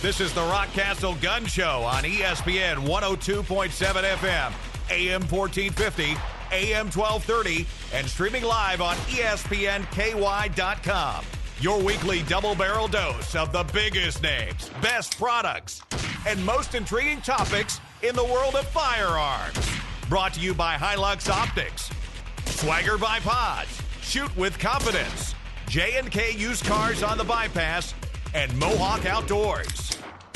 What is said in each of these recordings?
This is the Rockcastle Gun Show on ESPN 102.7 FM, AM 1450, AM 1230, and streaming live on ESPNKY.com. Your weekly double-barrel dose of the biggest names, best products, and most intriguing topics in the world of firearms. Brought to you by Hilux Optics, Swagger by Pods, Shoot with Confidence, J&K Used Cars on the Bypass, and Mohawk Outdoors.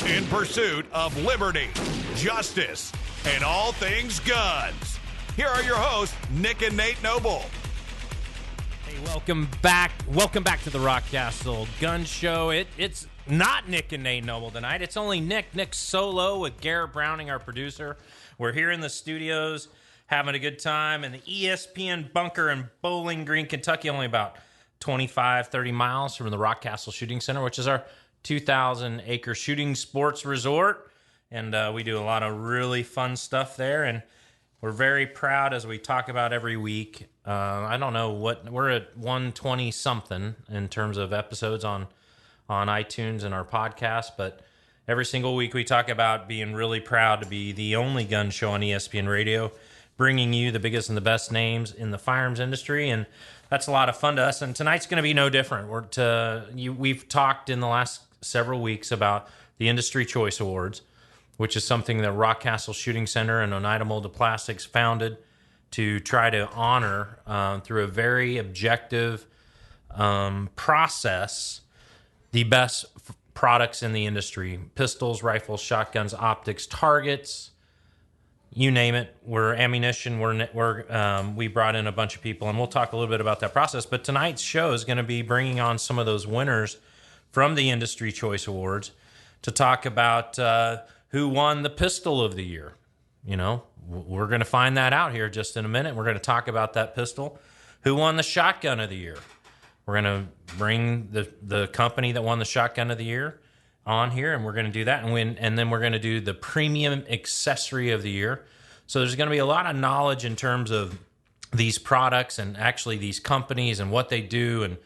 In pursuit of liberty, justice, and all things guns. Here are your hosts, Nick and Nate Noble. Hey, welcome back. Welcome back to the Rockcastle Gun Show. It's not Nick and Nate Noble tonight. It's only Nick solo with Garrett Browning, our producer. We're here in the studios having a good time in the ESPN bunker in Bowling Green, Kentucky, only about 25, 30 miles from the Rockcastle Shooting Center, which is our 2,000-acre shooting sports resort. And we do a lot of really fun stuff there. And we're very proud, as we talk about every week. I don't know what, we're at 120-something in terms of episodes on iTunes and our podcast. But every single week we talk about being really proud to be the only gun show on ESPN Radio, bringing you the biggest and the best names in the firearms industry. And that's a lot of fun to us, and tonight's going to be no different. We've talked in the last several weeks about the Industry Choice Awards, which is something that Rockcastle Shooting Center and Oneida Molded Plastics founded to try to honor through a very objective process the best products in the industry: pistols, rifles, shotguns, optics, targets. You name it. We're ammunition. We brought in a bunch of people, and we'll talk a little bit about that process. But tonight's show is going to be bringing on some of those winners from the Industry Choice Awards to talk about who won the pistol of the year. You know, we're going to find that out here just in a minute. We're going to talk about that pistol. Who won the shotgun of the year? We're going to bring the company that won the shotgun of the year on here, and we're going to do that, and then we're going to do the premium accessory of the year. So there's going to be a lot of knowledge in terms of these products and actually these companies and what they do,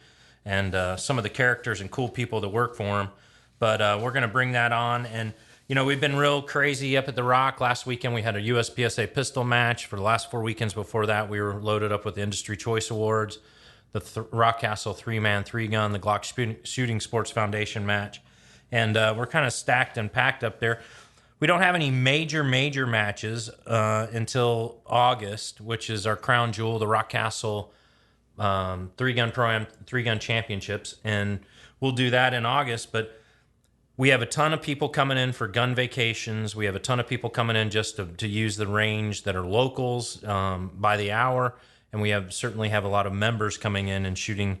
and some of the characters and cool people that work for them. But we're going to bring that on, and you know, we've been real crazy up at the Rock. Last weekend we had a USPSA pistol match. For the last 4 weekends before that, we were loaded up with the Industry Choice Awards, the Rockcastle 3-man 3-gun, the Glock Shooting Sports Foundation match. And we're kind of stacked and packed up there. We don't have any major matches until August, which is our crown jewel, the Rockcastle 3-gun Pro-Am 3-gun championships. And we'll do that in August. But we have a ton of people coming in for gun vacations. We have a ton of people coming in just to use the range that are locals by the hour. And we certainly have a lot of members coming in and shooting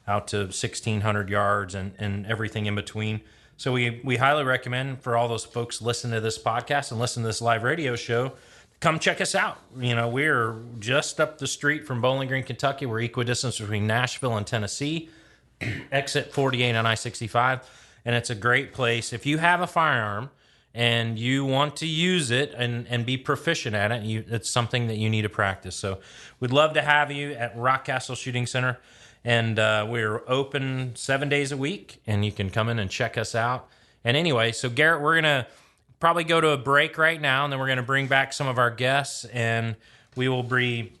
out to 1,600 yards and everything in between. So we highly recommend for all those folks listening to this podcast and listen to this live radio show, come check us out. You know, we're just up the street from Bowling Green, Kentucky. We're equidistant between Nashville and Tennessee, exit 48 on I-65, and it's a great place. If you have a firearm and you want to use it and be proficient at it, it's something that you need to practice. So we'd love to have you at Rockcastle Shooting Center. And we're open 7 days a week, and you can come in and check us out. And anyway, so Garrett, we're going to probably go to a break right now, and then we're going to bring back some of our guests, and we will be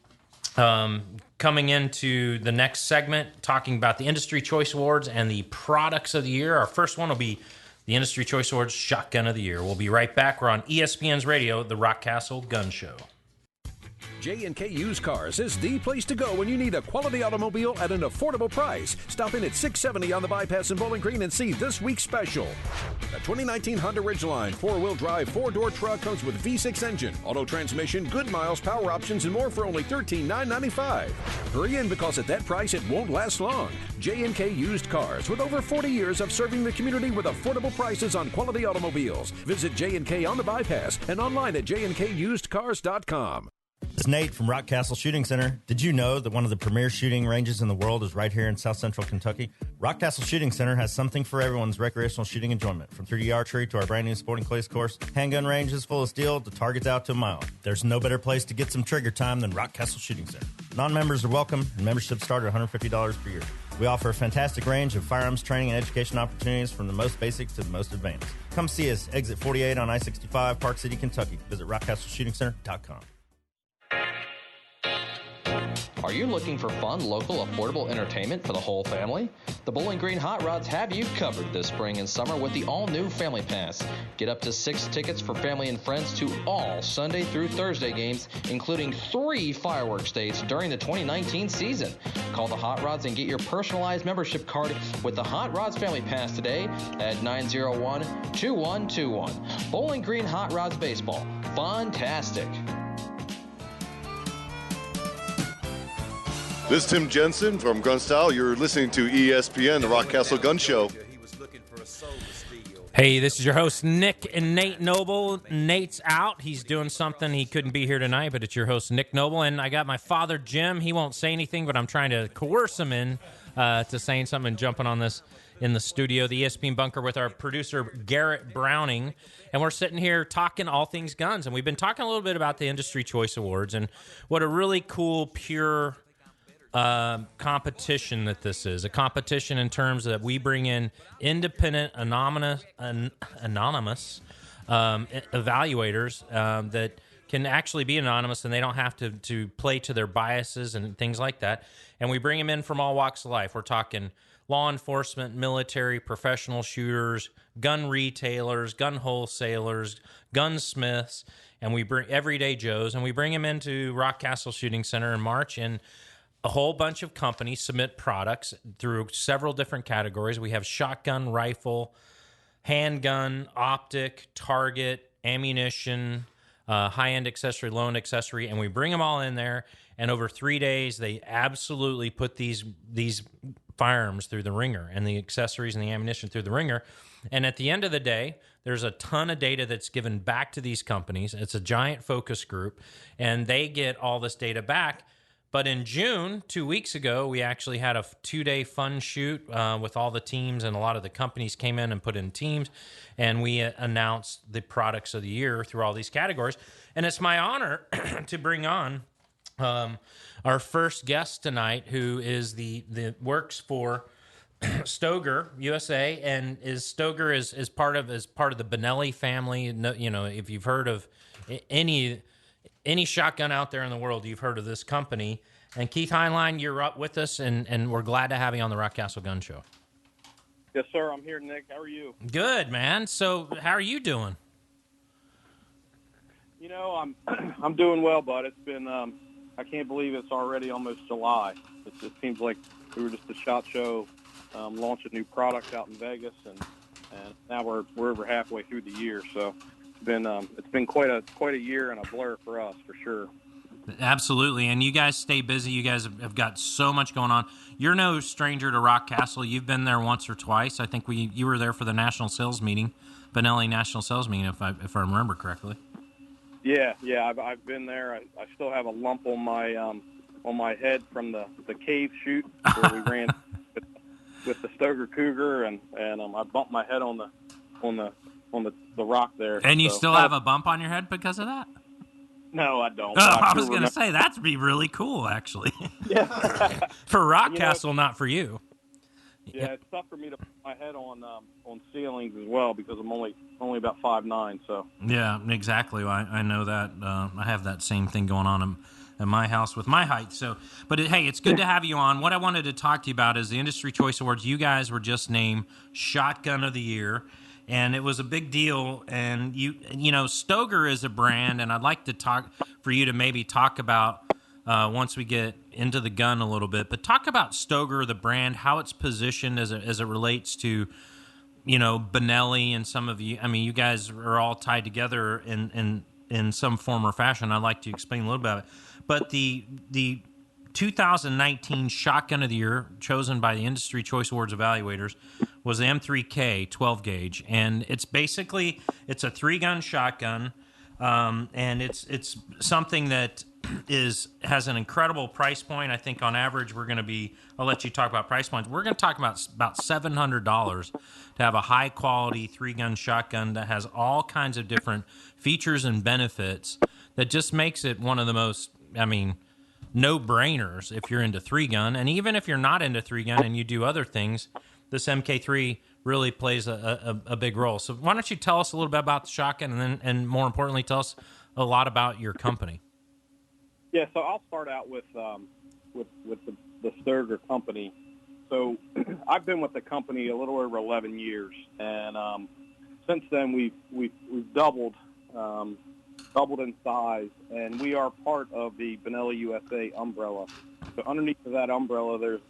coming into the next segment talking about the Industry Choice Awards and the products of the year. Our first one will be the Industry Choice Awards Shotgun of the Year. We'll be right back. We're on ESPN's radio, the Rockcastle Gun Show. J&K Used Cars is the place to go when you need a quality automobile at an affordable price. Stop in at 670 on the Bypass in Bowling Green and see this week's special. The 2019 Honda Ridgeline 4-wheel drive 4-door truck comes with V6 engine, auto transmission, good miles, power options, and more for only $13,995. Hurry in, because at that price it won't last long. J&K Used Cars, with over 40 years of serving the community with affordable prices on quality automobiles. Visit J&K on the Bypass and online at jnkusedcars.com. It's Nate from Rockcastle Shooting Center. Did you know that one of the premier shooting ranges in the world is right here in South Central Kentucky? Rockcastle Shooting Center has something for everyone's recreational shooting enjoyment. From 3D archery to our brand new sporting clays course, handgun ranges full of steel to targets out to a mile. There's no better place to get some trigger time than Rockcastle Shooting Center. Non-members are welcome, and memberships start at $150 per year. We offer a fantastic range of firearms training and education opportunities from the most basic to the most advanced. Come see us, exit 48 on I-65, Park City, Kentucky. Visit rockcastleshootingcenter.com. Are you looking for fun, local, affordable entertainment for the whole family? The Bowling Green Hot Rods have you covered this spring and summer with the all-new Family Pass. Get up to 6 tickets for family and friends to all Sunday through Thursday games, including 3 fireworks dates during the 2019 season. Call the Hot Rods and get your personalized membership card with the Hot Rods Family Pass today at 901-2121. Bowling Green Hot Rods Baseball. Fantastic. This is Tim Jensen from Gun Style. You're listening to ESPN, the Rockcastle Gun Show. Hey, this is your host, Nick and Nate Noble. Nate's out. He's doing something. He couldn't be here tonight, but it's your host, Nick Noble. And I got my father, Jim. He won't say anything, but I'm trying to coerce him in to saying something and jumping on this in the studio, the ESPN bunker, with our producer, Garrett Browning. And we're sitting here talking all things guns. And we've been talking a little bit about the Industry Choice Awards and what a really cool, pure competition that this is. A competition in terms that we bring in independent, anonymous evaluators that can actually be anonymous, and they don't have to play to their biases and things like that. And we bring them in from all walks of life. We're talking law enforcement, military, professional shooters, gun retailers, gun wholesalers, gunsmiths, and we bring everyday Joes, and we bring them into Rockcastle Shooting Center in March. And a whole bunch of companies submit products through several different categories. We have shotgun, rifle, handgun, optic, target, ammunition, high-end accessory, low-end accessory, and we bring them all in there. And over 3 days, they absolutely put these firearms through the ringer and the accessories and the ammunition through the ringer. And at the end of the day, there's a ton of data that's given back to these companies. It's a giant focus group, and they get all this data back. But in June, 2 weeks ago, we actually had a 2-day fun shoot with all the teams, and a lot of the companies came in and put in teams, and we announced the products of the year through all these categories. And it's my honor to bring on our first guest tonight, who is the works for Stoeger USA, and Stoeger is part of the Benelli family. You know, if you've heard of any shotgun out there in the world, you've heard of this company. And Keith Heinlein, you're up with us, and we're glad to have you on the Rockcastle Gun Show. Yes, sir. I'm here, Nick. How are you? Good, man. So how are you doing? You know, I'm doing well, bud. It's been I can't believe it's already almost July. It seems like we were just a SHOT Show, launching new products out in Vegas, and now we're over halfway through the year. So it's been quite a year and a blur for us, for sure. Absolutely, and you guys stay busy. You guys have got so much going on. You're no stranger to Rockcastle. You've been there once or twice. I think you were there for the national sales meeting, Benelli National Sales Meeting, if I remember correctly. Yeah, I've been there. I still have a lump on my head from the cave shoot where we ran with the Stoeger Cougar, and I bumped my head on the rock there. And you still have a bump on your head because of that? No, I don't. Oh, I was going to say, that'd be really cool, actually. Yeah. For Rockcastle, not for you. Yeah, it's tough for me to put my head on ceilings as well because I'm only about 5'9". So. Yeah, exactly. I know that. I have that same thing going on in my house with my height. So, but hey, it's good to have you on. What I wanted to talk to you about is the Industry Choice Awards. You guys were just named Shotgun of the Year. And it was a big deal. And you know, Stoeger is a brand, and I'd like to for you to maybe talk about once we get into the gun a little bit. But talk about Stoeger, the brand, how it's positioned as it relates to, you know, Benelli and some of you. I mean, you guys are all tied together in some form or fashion. I'd like to explain a little bit about it. But the 2019 Shotgun of the Year, chosen by the Industry Choice Awards evaluators, was the M3K 12 gauge, and it's a 3-gun shotgun, and it's something that has an incredible price point. I think on average we're going to be. I'll let you talk about price points. We're going to talk about $700 to have a high quality 3-gun shotgun that has all kinds of different features and benefits that just makes it one of the most. I mean, no-brainers if you're into 3-gun. And even if you're not into 3-gun and you do other things, this MK3 really plays a big role. So why don't you tell us a little bit about the shotgun, and more importantly, tell us a lot about your company. Yeah, so I'll start out with the Stoeger company. So I've been with the company a little over 11 years, and since then we've doubled in size, and we are part of the Benelli USA umbrella. So underneath of that umbrella, there's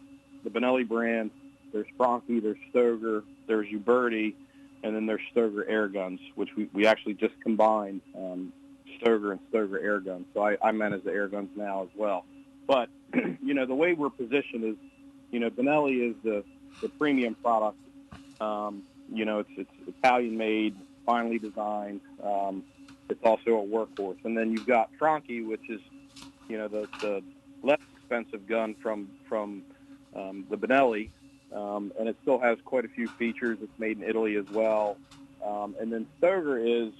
the Benelli brand, there's Franke, there's Stoeger, there's Uberti, and then there's Stoeger air guns, which we actually just combined Stoeger and Stoeger air guns. So I manage the air guns now as well. But, the way we're positioned is, Benelli is the premium product. It's Italian-made, finely designed. It's also a workhorse. And then you've got Franke, which is, the less expensive gun from the Benelli, and it still has quite a few features. It's made in Italy as well. And then Stoeger is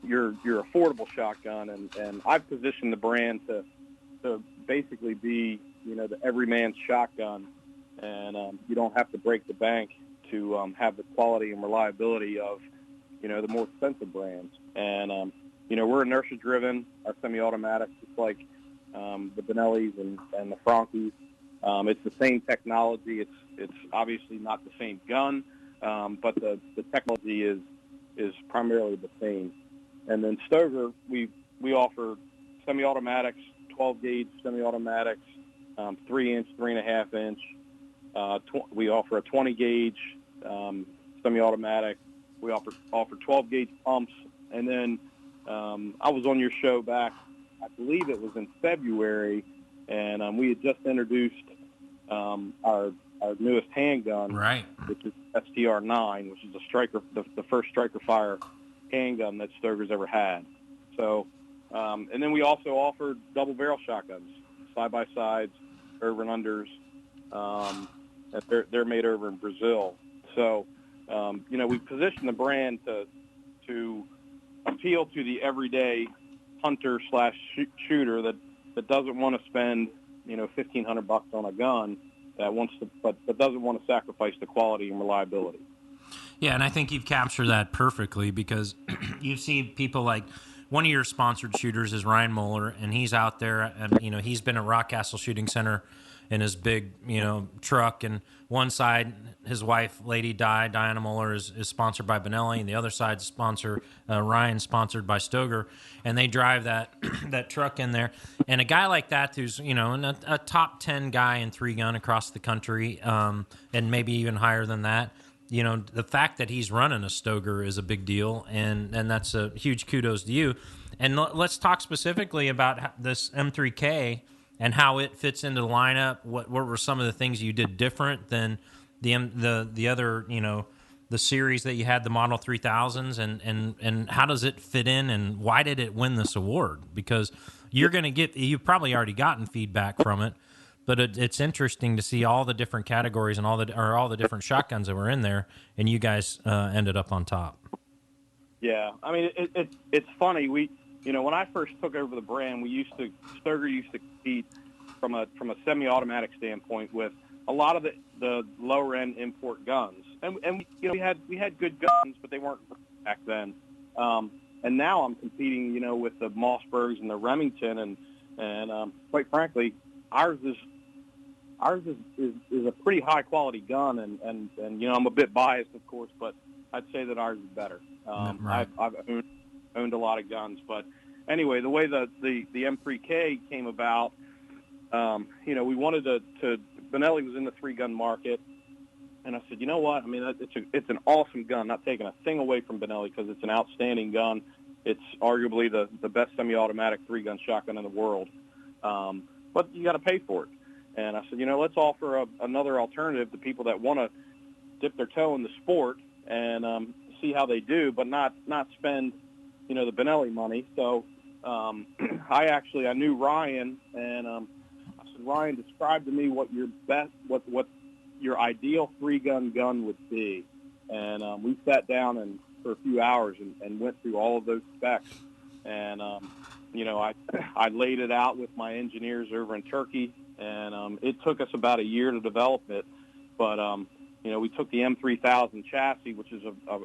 your affordable shotgun, and I've positioned the brand to basically be, the everyman's shotgun, and you don't have to break the bank to have the quality and reliability of, the more expensive brands. And, we're inertia-driven. Our semi-automatics, just like the Benellis and the Frankes. It's the same technology. It's obviously not the same gun, but the technology is primarily the same. And then Stoeger, we offer semi-automatics, 12-gauge semi-automatics, 3-inch, 3.5-inch. We offer a 20-gauge semi-automatic. We offer 12-gauge pumps. And then I was on your show back, I believe it was in February, and we had just introduced our newest handgun, right, which is STR-9, which is the first striker fire handgun that Stoeger's ever had. So, and then we also offered double barrel shotguns, side-by-sides, over and unders. They're made over in Brazil. So, we position the brand to appeal to the everyday hunter/shooter that doesn't want to spend, $1,500 on a gun, that wants to, but doesn't want to sacrifice the quality and reliability. Yeah, and I think you've captured that perfectly, because you see people like, one of your sponsored shooters is Ryan Moeller, and he's out there, and he's been at Rockcastle Shooting Center in his big truck, and one side his wife Lady Diana Moeller is sponsored by Benelli, and the other side Ryan's sponsored by Stoeger, and they drive that that truck in there. And a guy like that who's a top 10 guy in 3-gun across the country, and maybe even higher than that, the fact that he's running a Stoeger is a big deal, and that's a huge kudos to you. And let's talk specifically about this M3K and how it fits into the lineup. What were some of the things you did different than the other, the series that you had, the Model 3000s, and how does it fit in, and why did it win this award? Because you've probably already gotten feedback from it, but it's interesting to see all the different categories and all the different shotguns that were in there, and you guys ended up on top. Yeah, I mean, it's funny. When I first took over the brand, Stoeger used to compete from a semi-automatic standpoint with a lot of the lower end import guns, and we had good guns, but they weren't back then. And now I'm competing, with the Mossbergs and the Remington, and quite frankly, ours is a pretty high quality gun, and I'm a bit biased, of course, but I'd say that ours is better. Right. I've owned a lot of guns, but anyway, the way the M3K came about, we wanted to Benelli was in the 3-gun market, and I said, you know what? I mean, it's an awesome gun. Not taking a thing away from Benelli, because it's an outstanding gun. It's arguably the best semi-automatic 3-gun shotgun in the world, but you got to pay for it. And I said, let's offer another alternative to people that want to dip their toe in the sport and see how they do, but not spend, the Benelli money. So I knew Ryan, and I said, Ryan, describe to me what your best, what your ideal 3-gun gun would be. And we sat down for a few hours and went through all of those specs. And I laid it out with my engineers over in Turkey, and it took us about a year to develop it. But, we took the M3000 chassis, which is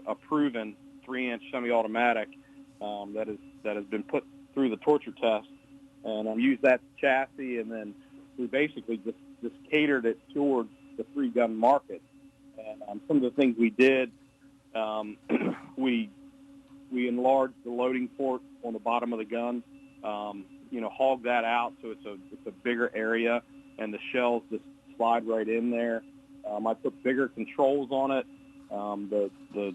a proven 3-inch semi-automatic that has been put through the torture test, and used that chassis, and then we basically just catered it towards the 3-gun market. And some of the things we did, we enlarged the loading port on the bottom of the gun, hogged that out so it's a bigger area, and the shells just slide right in there. I put bigger controls on it. The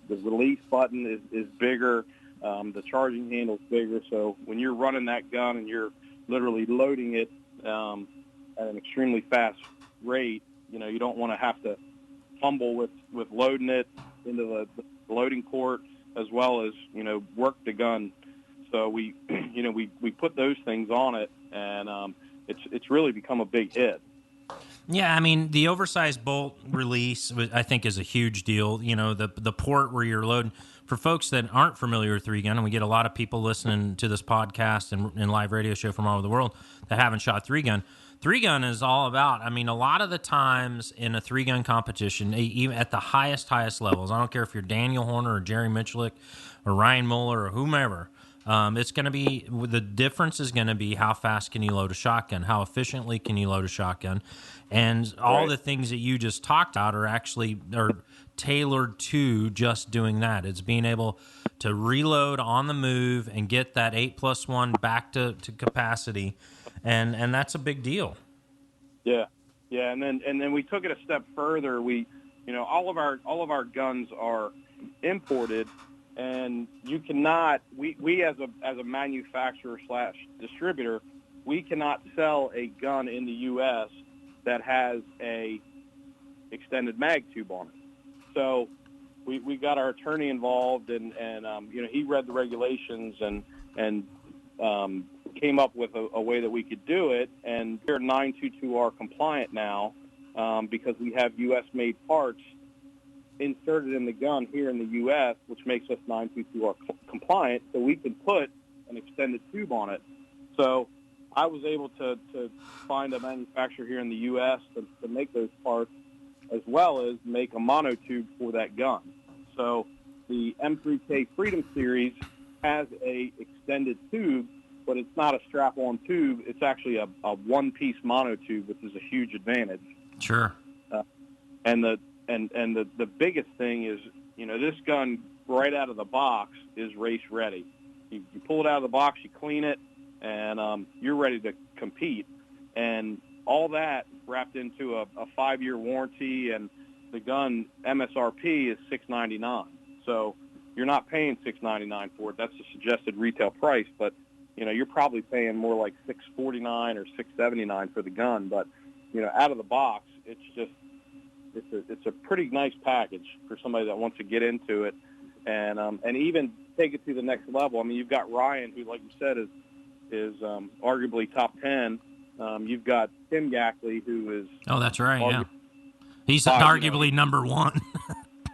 release button is bigger. The charging handle is bigger. So when you're running that gun and you're literally loading it at an extremely fast rate, you don't want to have to fumble with loading it into the loading port as well as, work the gun. So we put those things on it, and it's really become a big hit. Yeah, I mean, the oversized bolt release, I think, is a huge deal. The port where you're loading. For folks that aren't familiar with 3-gun, and we get a lot of people listening to this podcast and live radio show from all over the world that haven't shot 3-gun. 3-gun is all about, a lot of the times in a 3-gun competition, even at the highest levels, I don't care if you're Daniel Horner or Jerry Michalik or Ryan Muller or whomever, it's going to be, the difference is going to be how fast can you load a shotgun, how efficiently can you load a shotgun, and all the things that you just talked about are tailored to just doing that. It's being able to reload on the move and get that 8+1 back to capacity, and that's a big deal. Yeah, and then we took it a step further. We, all of our guns are imported. And you cannot, we as a manufacturer / distributor, we cannot sell a gun in the U.S. that has a extended mag tube on it. So we got our attorney involved, and he read the regulations and came up with a way that we could do it. And we're 922R compliant now because we have U.S. made parts inserted in the gun here in the U.S., which makes us 922R compliant, so we can put an extended tube on it. So I was able to find a manufacturer here in the U.S. to make those parts, as well as make a monotube for that gun. So the M3K Freedom Series has a extended tube, but it's not a strap-on tube. It's actually a one-piece monotube, which is a huge advantage. Sure. And the biggest thing is, this gun right out of the box is race ready. You pull it out of the box, you clean it, and you're ready to compete. And all that wrapped into a 5-year warranty, and the gun MSRP is $699. So you're not paying $699 for it. That's the suggested retail price, but you're probably paying more like $649 or $679 for the gun. But out of the box, it's just it's a pretty nice package for somebody that wants to get into it, and even take it to the next level. You've got Ryan, who, like you said, is arguably top 10. You've got Tim Gackley, who is that's right, yeah. He's arguably number one.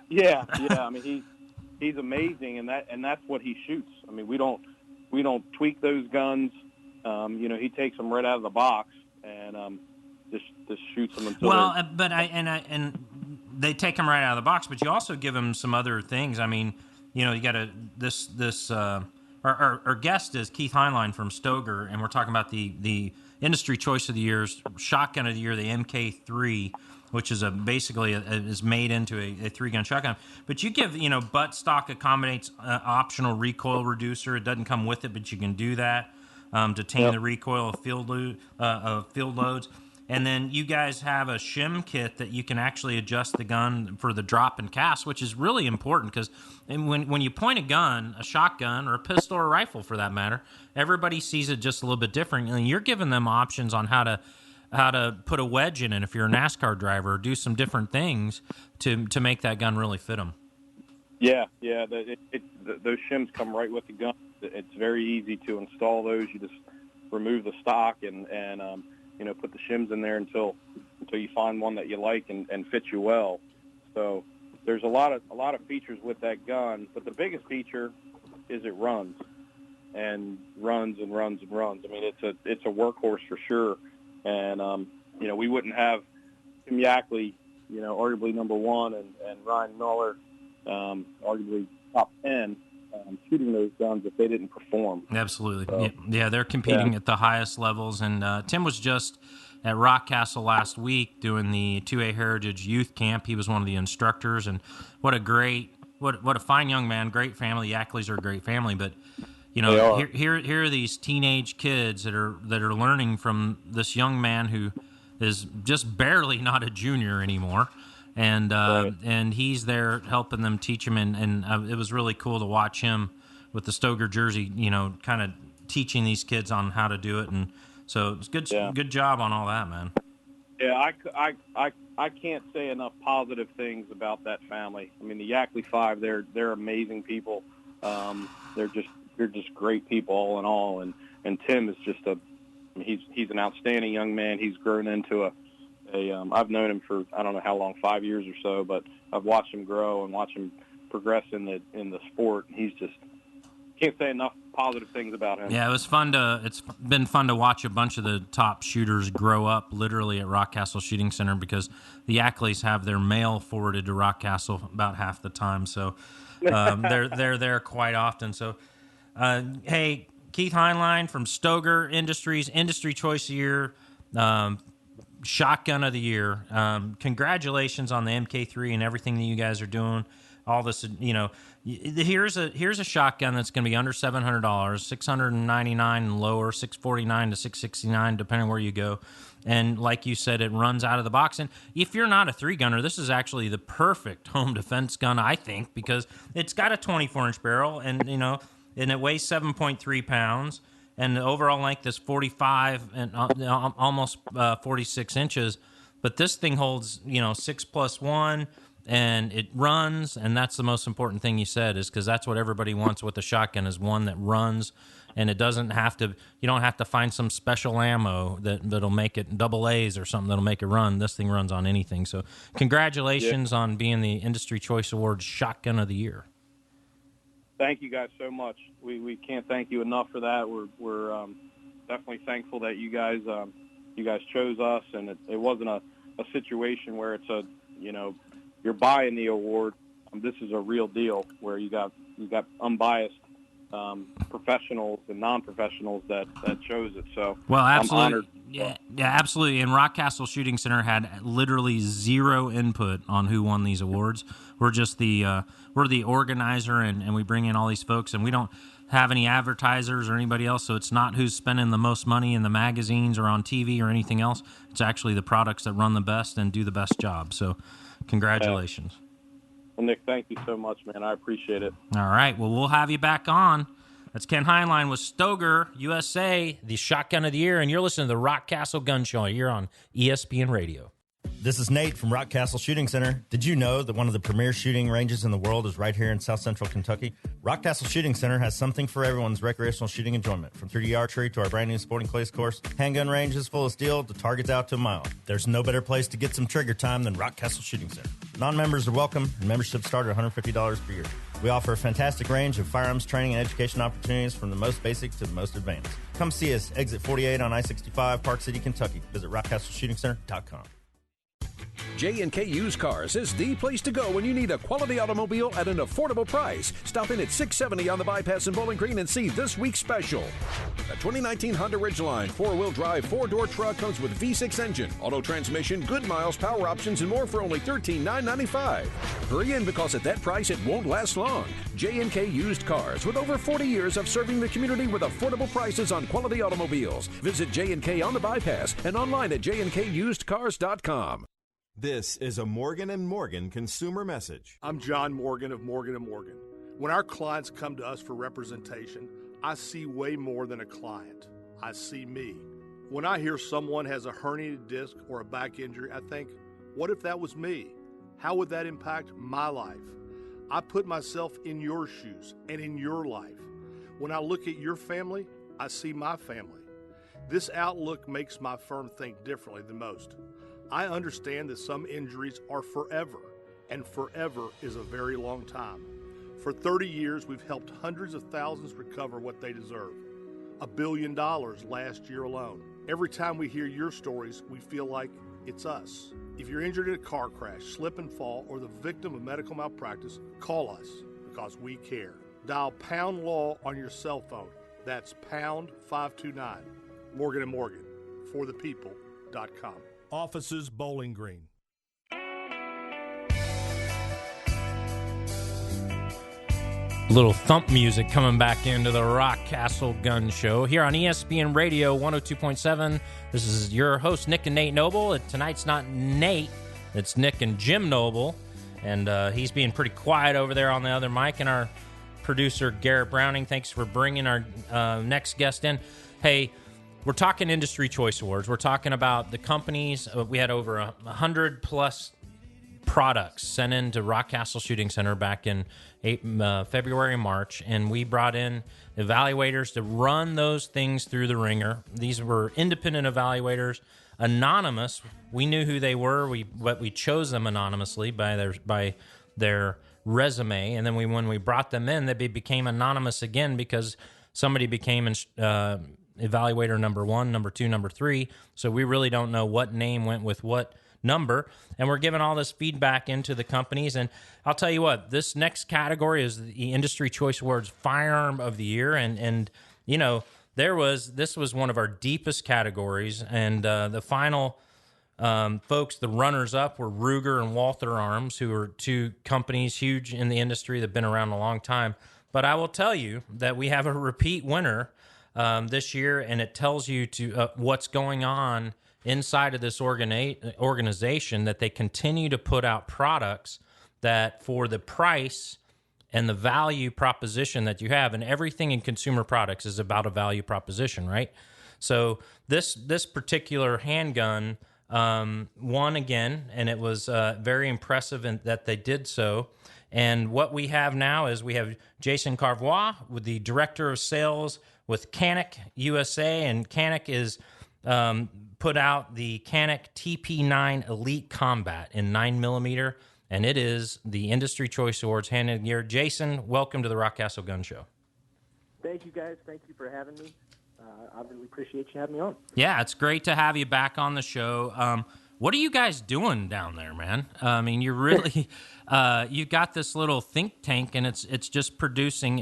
Yeah. He's amazing, and that's what he shoots. We don't tweak those guns. He takes them right out of the box and just shoots them until. Well, but and they take them right out of the box, but you also give them some other things. You got this. Our guest is Keith Heinlein from Stoger, and we're talking about the industry choice of the year's shotgun of the year, the MK3, which is basically is made into a 3-gun shotgun. But you give, butt stock accommodates optional recoil reducer. It doesn't come with it, but you can do that to tame the recoil of field loads. And then you guys have a shim kit that you can actually adjust the gun for the drop and cast, which is really important because when you point a gun, a shotgun or a pistol or a rifle for that matter, everybody sees it just a little bit different. And you're giving them options on how to put a wedge in it if you're a NASCAR driver, or do some different things to make that gun really fit them. Yeah. Those shims come right with the gun. It's very easy to install those. You just remove the stock and put the shims in there until you find one that you like and fits you well. So there's a lot of features with that gun, but the biggest feature is it runs. and runs and runs and runs. I mean, it's a workhorse for sure. And, we wouldn't have Tim Yackley, arguably number one, and Ryan Miller, arguably top 10, shooting those guns if they didn't perform. Absolutely. So, yeah, they're competing at the highest levels. And Tim was just at Rockcastle last week doing the 2A Heritage Youth Camp. He was one of the instructors, and what a fine young man, great family. Yackleys are a great family, but here are these teenage kids that are learning from this young man who is just barely not a junior anymore, and right. and he's there helping them, teach them, and it was really cool to watch him with the Stoger jersey, kind of teaching these kids on how to do it, and so it's good job on all that, man. Yeah, I can't say enough positive things about that family. I mean, the Yackley Five, they're amazing people. They're just great people all in all, and Tim is just he's an outstanding young man. He's grown into I've known him for I don't know how long, 5 years or so, but I've watched him grow and watch him progress in the sport. He's just can't say enough positive things about him. Yeah, it's been fun to watch a bunch of the top shooters grow up literally at Rockcastle Shooting Center, because the Yackleys have their mail forwarded to Rockcastle about half the time, so they're there quite often. So, hey, Keith Heinlein from Stoger Industries, Industry Choice of the Year, Shotgun of the Year. Congratulations on the MK3 and everything that you guys are doing. All this, here's a shotgun that's going to be under $700, $699 and lower, $649 to $669, depending where you go. And like you said, it runs out of the box. And if you're not a 3-gunner, this is actually the perfect home defense gun, I think, because it's got a 24-inch barrel, and it weighs 7.3 pounds, and the overall length is 45 and almost 46 inches. But this thing holds 6+1. And it runs, and that's the most important thing you said, is because that's what everybody wants with the shotgun, is one that runs, and it doesn't have to. You don't have to find some special ammo that'll make it double A's or something that'll make it run. This thing runs on anything. So, congratulations on being the Industry Choice Awards Shotgun of the Year. Thank you guys so much. We can't thank you enough for that. We're definitely thankful that you guys chose us, and it wasn't a situation where it's you're buying the award. This is a real deal where you got unbiased professionals and non-professionals that chose it. So well, absolutely, I'm honored. Yeah, absolutely. And Rockcastle Shooting Center had literally zero input on who won these awards. We're just we're the organizer, and we bring in all these folks, and we don't have any advertisers or anybody else, so it's not who's spending the most money in the magazines or on TV or anything else. It's actually the products that run the best and do the best job. So congratulations. Well, Nick, thank you so much, man. I appreciate it. All right. Well, we'll have you back on. That's Ken Heinlein with Stoger USA, the Shotgun of the Year, and you're listening to the Rockcastle Gun Show here on ESPN Radio. This is Nate from Rockcastle Shooting Center. Did you know that one of the premier shooting ranges in the world is right here in South Central Kentucky? Rockcastle Shooting Center has something for everyone's recreational shooting enjoyment. From 3D archery to our brand new sporting clays course, handgun ranges full of steel to targets out to a mile. There's no better place to get some trigger time than Rockcastle Shooting Center. Non-members are welcome, and memberships start at $150 per year. We offer a fantastic range of firearms training and education opportunities from the most basic to the most advanced. Come see us, exit 48 on I-65, Park City, Kentucky. Visit rockcastleshootingcenter.com. J&K Used Cars is the place to go when you need a quality automobile at an affordable price. Stop in at 670 on the bypass in Bowling Green and see this week's special. The 2019 Honda Ridgeline 4-wheel drive 4-door truck comes with V6 engine, auto transmission, good miles, power options, and more for only $13,995. Hurry in, because at that price it won't last long. J&K Used Cars, with over 40 years of serving the community with affordable prices on quality automobiles. Visit J&K on the bypass and online at jnkusedcars.com. This is a Morgan & Morgan consumer message. I'm John Morgan of Morgan & Morgan. When our clients come to us for representation, I see way more than a client. I see me. When I hear someone has a herniated disc or a back injury, I think, what if that was me? How would that impact my life? I put myself in your shoes and in your life. When I look at your family, I see my family. This outlook makes my firm think differently than most. I understand that some injuries are forever, and forever is a very long time. For 30 years, we've helped hundreds of thousands recover what they deserve. $1 billion last year alone. Every time we hear your stories, we feel like it's us. If you're injured in a car crash, slip and fall, or the victim of medical malpractice, call us because we care. Dial Pound Law on your cell phone. That's pound 529. Morgan & Morgan, forthepeople.com. Offices Bowling Green. Little thump music coming back into the Rockcastle Gun Show here on ESPN Radio 102.7. This is your host, Nick and Nate Noble. Tonight's not Nate, it's Nick and Jim Noble. And he's being pretty quiet over there on the other mic. And our producer, Garrett Browning, thanks for bringing our next guest in. Hey, we're talking Industry Choice Awards. We're talking about the companies. We had over 100-plus products sent into Rockcastle Shooting Center back in February and March, and we brought in evaluators to run those things through the ringer. These were independent evaluators, anonymous. We knew who they were, but we chose them anonymously by their resume, and then when we brought them in, they became anonymous again because somebody became evaluator number 1, number 2, number 3, so we really don't know what name went with what number, and we're giving all this feedback into the companies. And I'll tell you what, this next category is the Industry Choice Awards Firearm of the Year, and you know, this was one of our deepest categories, and the final folks, the runners-up, were Ruger and Walther Arms, who are two companies huge in the industry that have been around a long time. But I will tell you that we have a repeat winner this year, and it tells you to what's going on inside of this organization, that they continue to put out products that, for the price and the value proposition that you have, and everything in consumer products is about a value proposition, right? So this particular handgun won again, and it was very impressive in that they did so. And what we have now is we have Jason Carvois, with the Director of Sales with Canik USA, and Canik is put out the Canik TP9 Elite Combat in 9mm, and it is the Industry Choice Awards handed year. Jason, welcome to the Rockcastle Gun Show. Thank you, guys. Thank you for having me. I really appreciate you having me on. Yeah, it's great to have you back on the show. What are you guys doing down there, man? I mean, you're really you got this little think tank, and it's just producing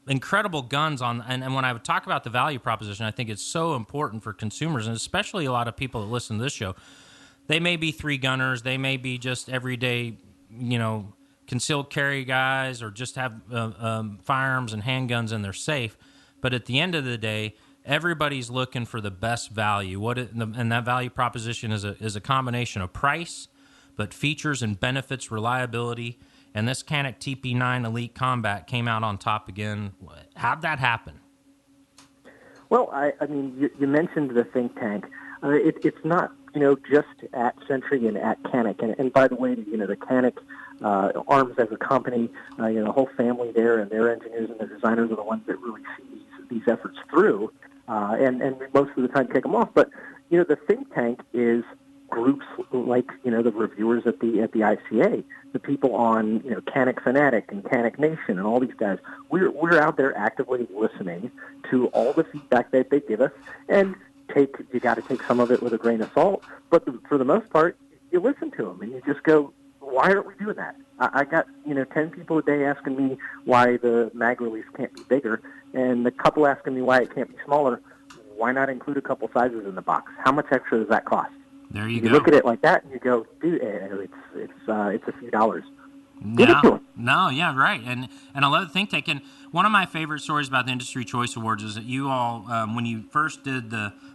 incredible guns on. And when I would talk about the value proposition, I think it's so important for consumers, and especially a lot of people that listen to this show. They may be three gunners, they may be just everyday, concealed carry guys, or just have firearms and handguns in their safe. But at the end of the day, everybody's looking for the best value. And that value proposition is a combination of price, but features and benefits, reliability. And this Canik TP9 Elite Combat came out on top again. How'd that happen? Well, I mean, you mentioned the think tank. It's not, just at Century and at Canik. And by the way, the Canik Arms as a company, the whole family there, and their engineers and their designers are the ones that really see these efforts through. And we most of the time kick them off. But, the think tank is groups like, the reviewers at the ICA, the people on, Canik Fanatic and Canik Nation and all these guys. We're out there actively listening to all the feedback that they give us, and you got to take some of it with a grain of salt. But for the most part, you listen to them and you just go, why aren't we doing that? I got 10 people a day asking me why the mag release can't be bigger, and a couple asking me why it can't be smaller. Why not include a couple sizes in the box? How much extra does that cost? There you go. You look at it like that, and you go, dude, it's a few dollars. Give it to them. No, yeah, right. And I love the think tank. And one of my favorite stories about the Industry Choice Awards is that you all, when you first did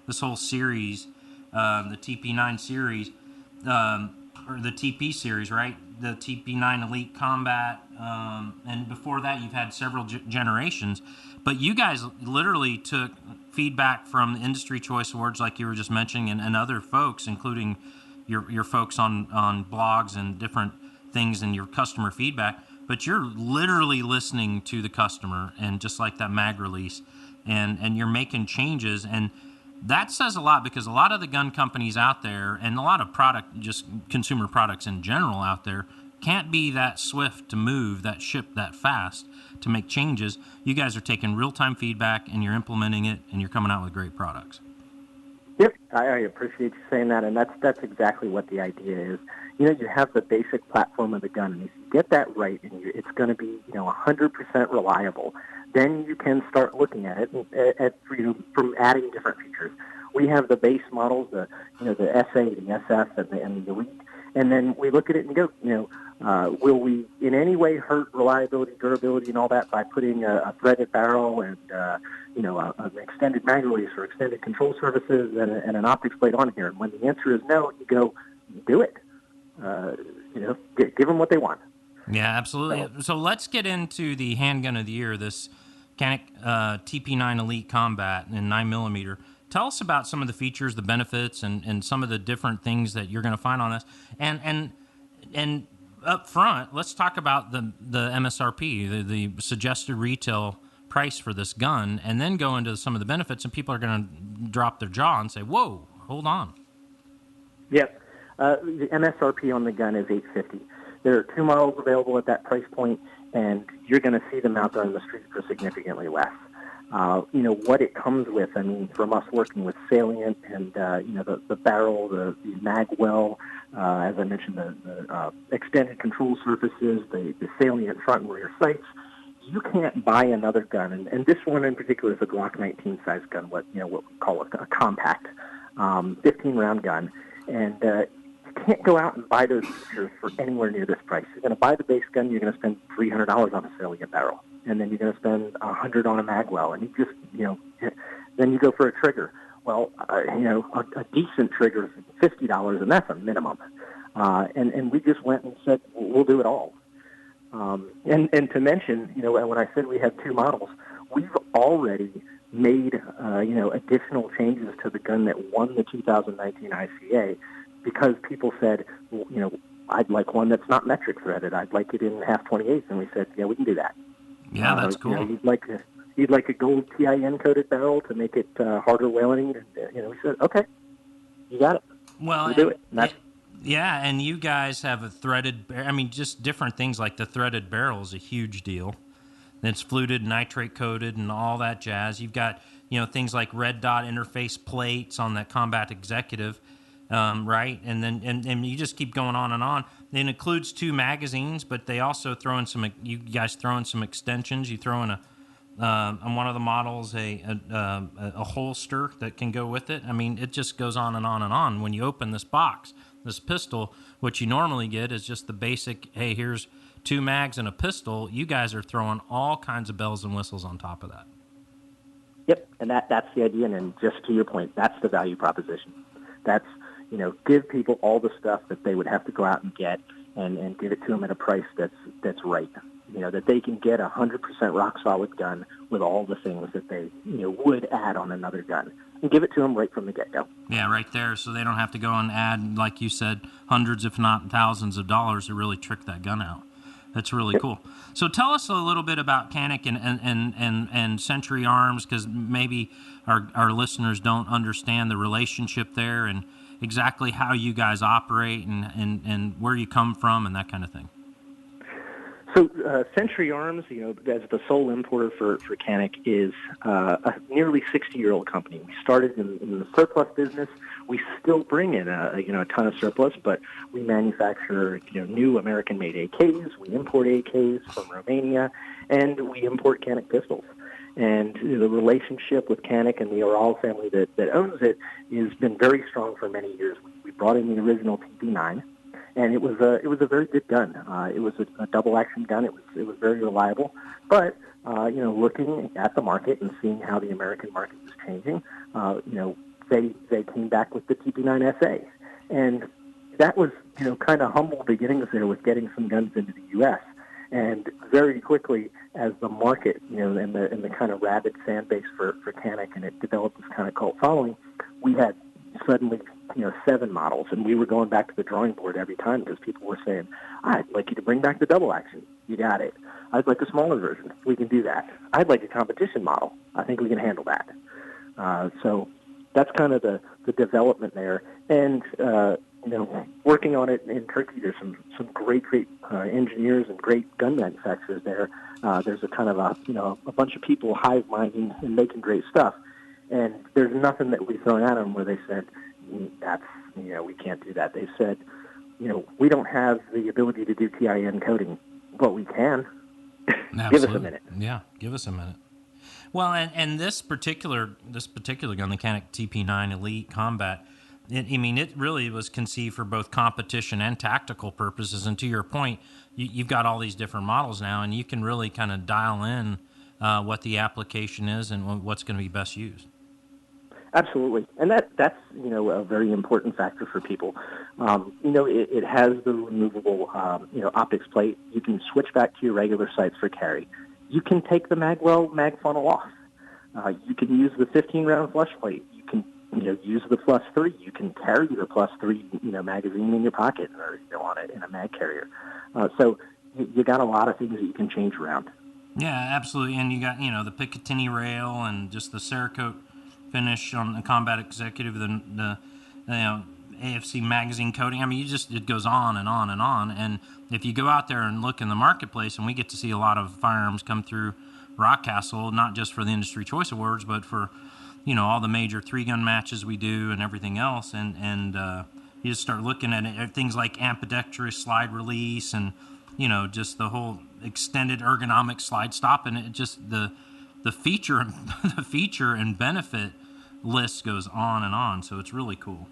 this whole series, the TP9 series, or the TP series, right? The TP9 Elite Combat, and before that, you've had several generations. But you guys literally took feedback from the Industry Choice Awards, like you were just mentioning, and other folks, including your folks on blogs and different things and your customer feedback. But you're literally listening to the customer, and just like that mag release, and you're making changes. And that says a lot, because a lot of the gun companies out there, and a lot of just consumer products in general out there, can't be that swift to move, that ship that fast to make changes. You guys are taking real-time feedback and you're implementing it, and you're coming out with great products. Yep, I appreciate you saying that, and that's exactly what the idea is. You have the basic platform of the gun, and if you get that right, and it's going to be 100% reliable, then you can start looking at it from adding different features. We have the base models, the SA, the SF, and the Elite, and then we look at it and go, will we in any way hurt reliability, durability, and all that by putting a threaded barrel and an extended mag release or extended control surfaces and an optics plate on here? And when the answer is no, you go, do it. Give them what they want. Yeah, absolutely. So let's get into the handgun of the year, this Canik TP9 Elite Combat in 9mm. Tell us about some of the features, the benefits, and some of the different things that you're going to find on this. And up front, let's talk about the MSRP, the suggested retail price for this gun, and then go into some of the benefits, and people are going to drop their jaw and say, whoa, hold on. Yep. The MSRP on the gun is $850. There are 2 models available at that price point, and you're going to see them out there on the street for significantly less. What it comes with, from us working with Salient and, the barrel, the mag well, as I mentioned, the extended control surfaces, the Salient front and rear sights. You can't buy another gun, and this one in particular is a Glock 19 size gun, what we call a compact 15-round gun, and you can't go out and buy those features for anywhere near this price. You're going to buy the base gun, you're going to spend $300 on a Salient barrel, and then you're going to spend $100 on a mag well, and you just then you go for a trigger. Well, a decent trigger is $50, and that's a minimum. And we just went and said we'll do it all. And to mention, when I said we had 2 models, we've already made, additional changes to the gun that won the 2019 ICA because people said, I'd like one that's not metric threaded. I'd like it in 1/2/28, and we said, yeah, we can do that. Yeah, that's cool. You'd like a gold TIN coated barrel to make it harder welding. And, we said, okay, you got it. Well, we'll do it. Yeah, and you guys have a threaded, just different things like the threaded barrel is a huge deal. It's fluted, nitrate coated, and all that jazz. You've got, things like red dot interface plates on that Combat Executive, right? And then and you just keep going on and on. It includes 2 magazines, but they also throw in you guys throw in some extensions. You throw in on one of the models a holster that can go with it. It just goes on and on and on. When you open this box, this pistol, what you normally get is just the basic, hey, here's 2 mags and a pistol. You guys are throwing all kinds of bells and whistles on top of that. Yep, and that's the idea. And just to your point, that's the value proposition. That's, give people all the stuff that they would have to go out and get and give it to them at a price that's right. That they can get 100% rock solid gun with all the things that they, would add on another gun. And give it to them right from the get-go. Yeah, right there, so they don't have to go and add, like you said, hundreds, if not thousands of dollars to really trick that gun out. That's really cool. So tell us a little bit about Canik and Century Arms, because maybe our listeners don't understand the relationship there and exactly how you guys operate and where you come from and that kind of thing. So Century Arms, as the sole importer for Canik, is a nearly 60-year-old company. We started in the surplus business. We still bring in a ton of surplus, but we manufacture new American-made AKs. We import AKs from Romania, and we import Canik pistols. And the relationship with Canik and the Oral family that owns it has been very strong for many years. We brought in the original TP9. And it was a very good gun. It was a double action gun. It was very reliable. But looking at the market and seeing how the American market was changing, they came back with the TP9 SA, and that was kind of humble beginnings there with getting some guns into the U.S. And very quickly, as the market and the kind of rabid fan base for Canik, and it developed this kind of cult following, we had suddenly 7 models, and we were going back to the drawing board every time because people were saying, I'd like you to bring back the double action. You got it. I'd like a smaller version. We can do that. I'd like a competition model. I think we can handle that. So that's kind of the development there. And, working on it in Turkey, there's some great engineers and great gun manufacturers there. There's a kind of a bunch of people hive minding and making great stuff. And there's nothing that we've thrown at them where they said, that's, we can't do that. They said, we don't have the ability to do TIN coding, but we can. Give us a minute. Yeah, give us a minute. Well, and this particular gun, the Canik TP9 Elite Combat, it really was conceived for both competition and tactical purposes. And to your point, you've got all these different models now, and you can really kind of dial in what the application is and what's going to be best used. Absolutely, and that's a very important factor for people. It has the removable optics plate. You can switch back to your regular sights for carry. You can take the mag funnel off. You can use the 15-round flush plate. You can use the +3. You can carry the +3 magazine in your pocket or on it in a mag carrier. So you got a lot of things that you can change around. Yeah, absolutely, and you got the Picatinny rail and just the Cerakote finish on the Combat Executive, the AFC magazine coating. I mean, it goes on and on and on. And if you go out there and look in the marketplace, and we get to see a lot of firearms come through Rockcastle, not just for the Industry Choice Awards, but for all the major 3-gun matches we do and everything else. And you just start looking at it, things like ambidextrous slide release and just the whole extended ergonomic slide stop, and it just the feature and benefit list goes on and on. So it's really cool.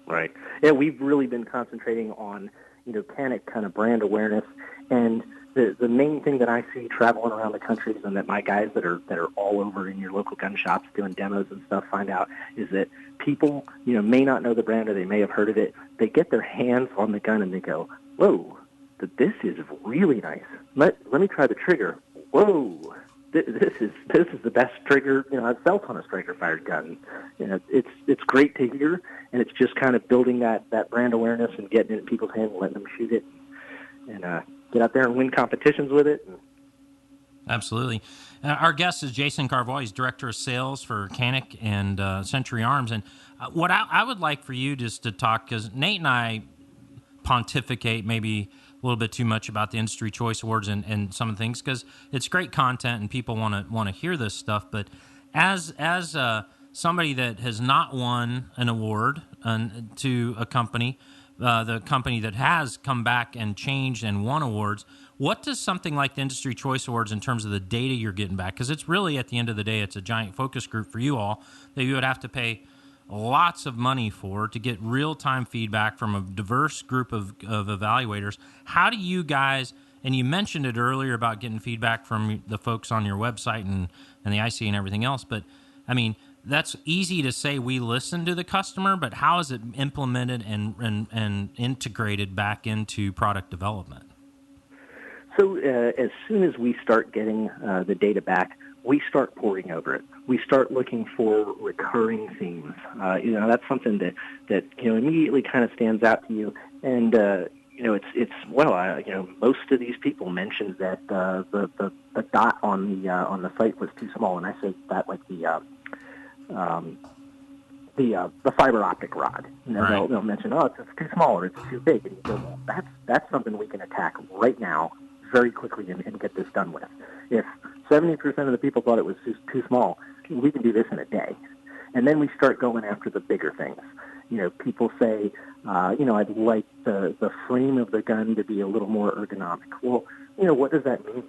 Right. Yeah, we've really been concentrating on Canik kind of brand awareness, and the main thing that I see traveling around the country and that my guys that are all over in your local gun shops doing demos and stuff find out is that people may not know the brand or they may have heard of it. They get their hands on the gun and they go, "Whoa, this is really nice. Let me try the trigger. Whoa, this is the best trigger I've felt on a striker-fired gun." It's great to hear, and it's just kind of building that brand awareness and getting it in people's hands and letting them shoot it and get out there and win competitions with it. Absolutely. Our guest is Jason Carvoy. He's Director of Sales for Canik and Century Arms. And what I would like for you just to talk, because Nate and I pontificate maybe a little bit too much about the Industry Choice Awards and some of the things, because it's great content and people want to hear this stuff. But as somebody that has not won an award to a company, the company that has come back and changed and won awards, what does something like the Industry Choice Awards in terms of the data you're getting back? Because it's really, at the end of the day, it's a giant focus group for you all that you would have to pay lots of money for to get real-time feedback from a diverse group of evaluators. How do you guys, and you mentioned it earlier about getting feedback from the folks on your website and the IC and everything else, but I mean, that's easy to say we listen to the customer, but how is it implemented and integrated back into product development? So as soon as we start getting the data back, we start poring over it. We start looking for recurring themes. That's something that immediately kind of stands out to you. And most of these people mentioned that the dot on the site was too small, and I say that like the fiber optic rod. Right. They'll mention, it's too small or it's too big, and you go, well, that's something we can attack right now, very quickly, and get this done with. If 70% of the people thought it was too small, we can do this in a day. And then we start going after the bigger things. People say, I'd like the frame of the gun to be a little more ergonomic. Well, what does that mean?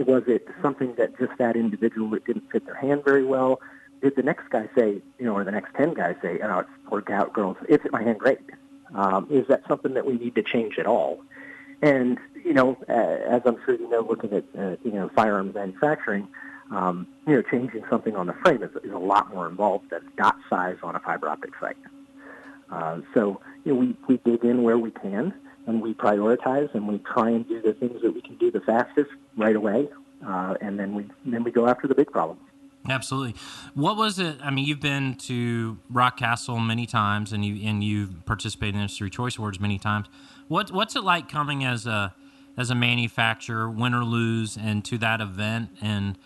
Was it something that just that individual, it didn't fit their hand very well? Did the next guy say, or the next 10 guys say, or girls, it fit my hand great? Is that something that we need to change at all? And, as I'm sure looking at, firearms manufacturing, changing something on the frame is a lot more involved than dot size on a fiber optic site. So we dig in where we can, and we prioritize, and we try and do the things that we can do the fastest right away, and then we go after the big problems. Absolutely. What was it? I mean, you've been to Rockcastle many times, and you've participated in Industry Choice Awards many times. What's it like coming as a manufacturer, win or lose, and to that event? And